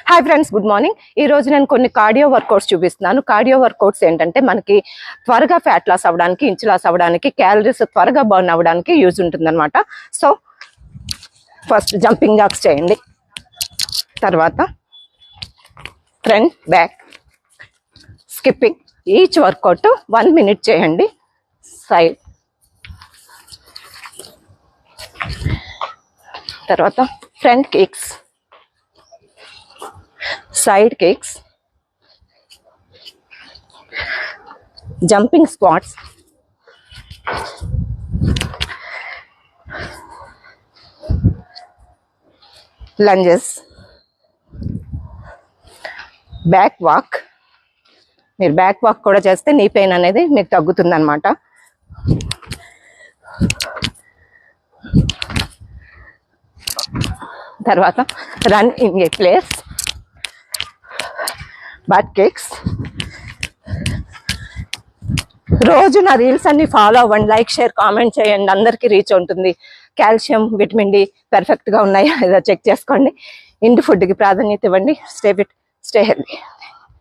Hi friends, good morning. ఈ రోజు నేను కొన్ని కార్డియో వర్కౌట్స్ చూపిస్తున్నాను. కార్డియో వర్కౌట్స్ ఏంటంటే మనకి త్వరగా ఫ్యాట్ లాస్ అవ్వడానికి, ఇంచు లాస్ అవ్వడానికి, క్యాలరీస్ త్వరగా బర్న్ అవ్వడానికి యూజ్ ఉంటుంది అనమాట. సో ఫస్ట్ జంపింగ్ జాక్స్ చేయండి, తర్వాత front back skipping. Each workout 1 minute చేయండి. సైడ్, తర్వాత front kicks, side kicks, jumping squats, lunges, back walk. మీరు బ్యాక్ వాక్ కూడా చేస్తే నీ పెయిన్ అనేది మీకు తగ్గుతుంది అనమాట. తర్వాత run in a place, butt kicks. రోజు నా రీల్స్ అన్ని ఫాలో అవ్వండి, లైక్, షేర్, కామెంట్ చేయండి. అందరికీ రీచ్ ఉంటుంది. కాల్షియం, విటమిన్ డి పర్ఫెక్ట్గా ఉన్నాయా ఏదో చెక్ చేసుకోండి. ఇంటి ఫుడ్కి ప్రాధాన్యత ఇవ్వండి. Stay fit, stay healthy.